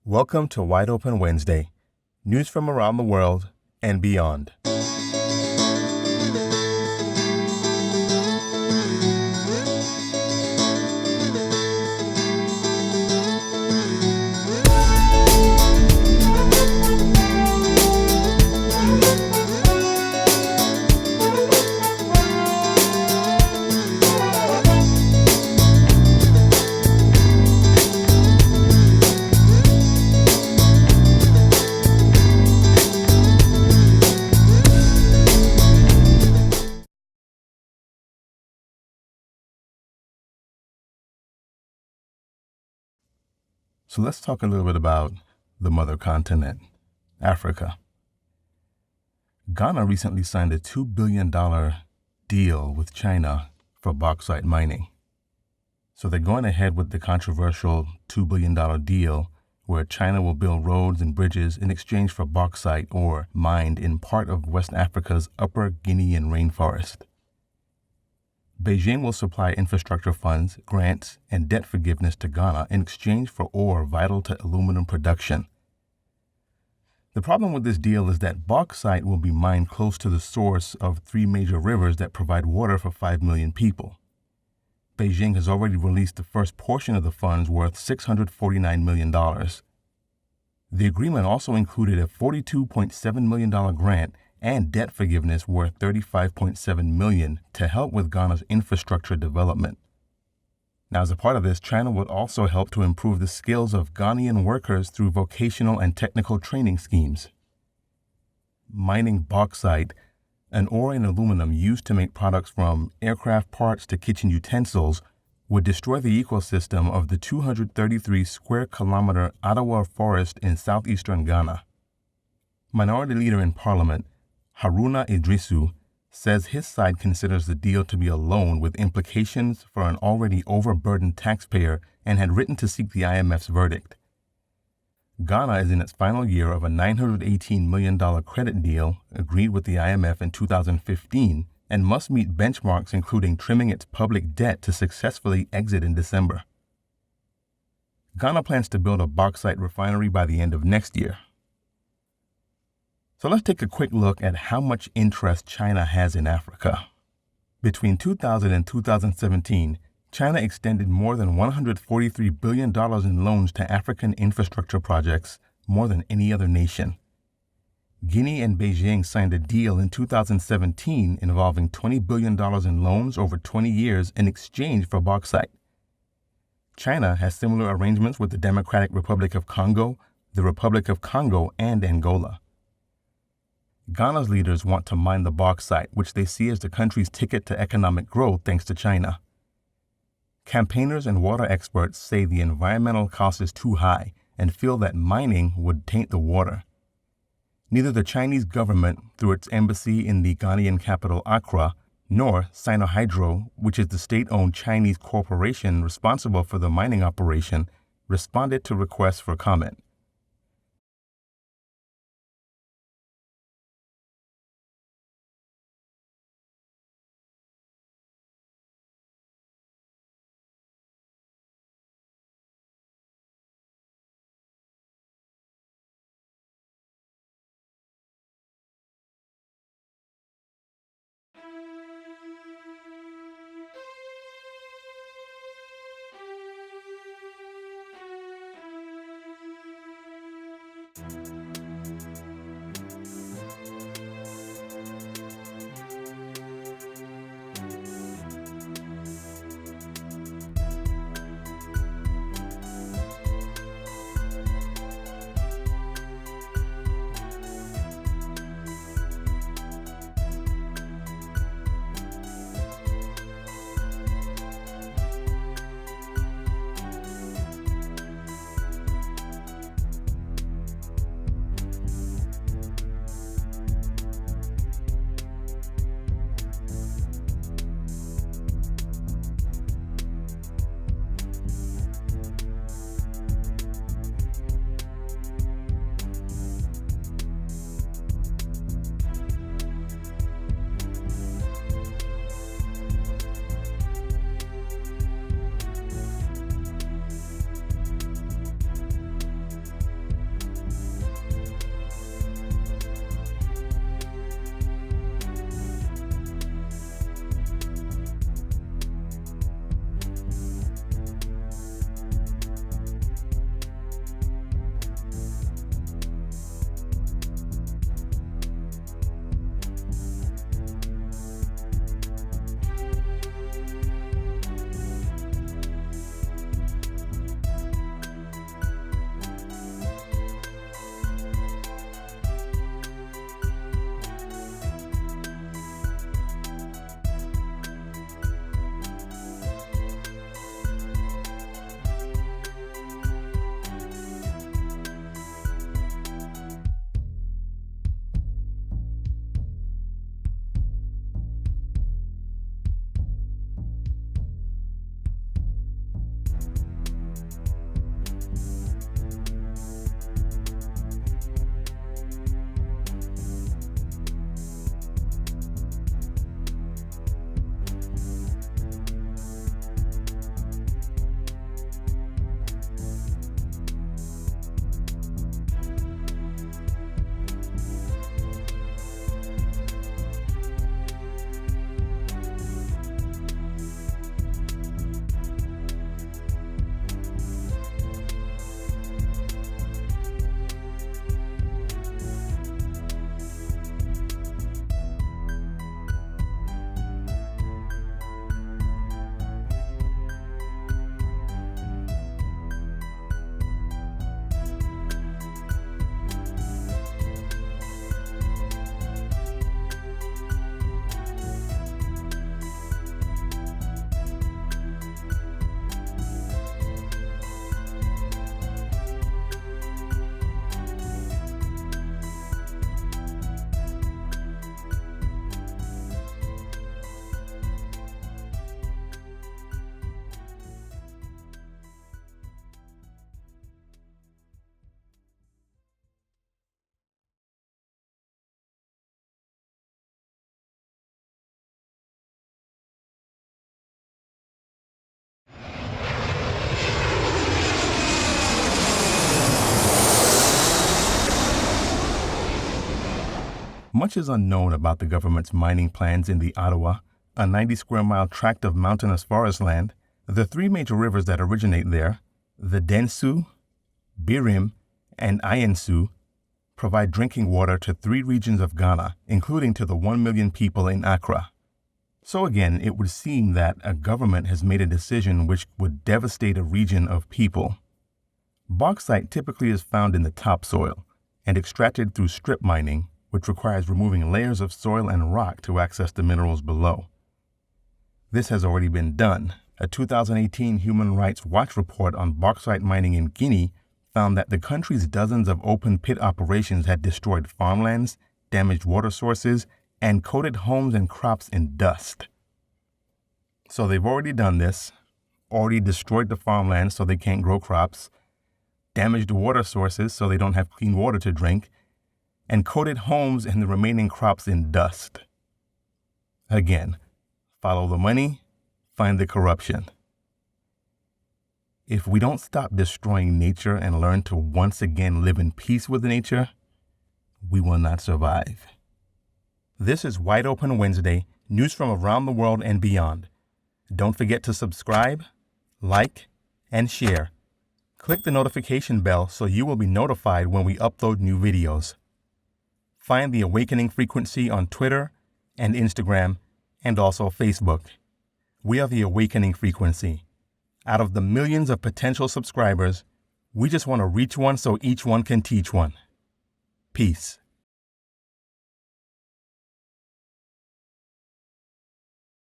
Welcome to Wide Open Wednesday, news from around the world and beyond. So let's talk a little bit about the mother continent, Africa. Ghana recently signed a $2 billion deal with China for bauxite mining. So they're going ahead with the controversial $2 billion deal where China will build roads and bridges in exchange for bauxite ore mined in part of West Africa's Upper Guinean rainforest. Beijing will supply infrastructure funds, grants, and debt forgiveness to Ghana in exchange for ore vital to aluminum production. The problem with this deal is that bauxite will be mined close to the source of 3 major rivers that provide water for 5 million people. Beijing has already released the first portion of the funds worth $649 million. The agreement also included a $42.7 million grant and debt forgiveness worth $35.7 million to help with Ghana's infrastructure development. Now, as a part of this, China would also help to improve the skills of Ghanaian workers through vocational and technical training schemes. Mining bauxite, an ore in aluminum used to make products from aircraft parts to kitchen utensils, would destroy the ecosystem of the 233 square kilometer Atewa Forest in southeastern Ghana. Minority Leader in Parliament, Haruna Idrisu, says his side considers the deal to be a loan with implications for an already overburdened taxpayer and had written to seek the IMF's verdict. Ghana is in its final year of a $918 million credit deal agreed with the IMF in 2015 and must meet benchmarks including trimming its public debt to successfully exit in December. Ghana plans to build a bauxite refinery by the end of next year. So let's take a quick look at how much interest China has in Africa. Between 2000 and 2017, China extended more than $143 billion in loans to African infrastructure projects, more than any other nation. Guinea and Beijing signed a deal in 2017 involving $20 billion in loans over 20 years in exchange for bauxite. China has similar arrangements with the Democratic Republic of Congo, the Republic of Congo, and Angola. Ghana's leaders want to mine the bauxite, which they see as the country's ticket to economic growth thanks to China. Campaigners and water experts say the environmental cost is too high and feel that mining would taint the water. Neither the Chinese government, through its embassy in the Ghanaian capital Accra, nor Sinohydro, which is the state-owned Chinese corporation responsible for the mining operation, responded to requests for comment. Much is unknown about the government's mining plans in the Atewa, a 90-square-mile tract of mountainous forest land. The three major rivers that originate there, the Densu, Birim, and Ayensu, provide drinking water to 3 regions of Ghana, including to the 1 million people in Accra. So again, it would seem that a government has made a decision which would devastate a region of people. Bauxite typically is found in the topsoil and extracted through strip mining, which requires removing layers of soil and rock to access the minerals below. This has already been done. A 2018 Human Rights Watch report on bauxite mining in Guinea found that the country's dozens of open pit operations had destroyed farmlands, damaged water sources, and coated homes and crops in dust. So they've already done this, already destroyed the farmlands so they can't grow crops, damaged the water sources so they don't have clean water to drink, and coated homes and the remaining crops in dust. Again, follow the money, find the corruption. If we don't stop destroying nature and learn to once again live in peace with nature, we will not survive. This is Wide Open Wednesday, news from around the world and beyond. Don't forget to subscribe, like, and share. Click the notification bell so you will be notified when we upload new videos. Find the Awakening Frequency on Twitter and Instagram and also Facebook. We are the Awakening Frequency. Out of the millions of potential subscribers, we just want to reach one so each one can teach one. Peace.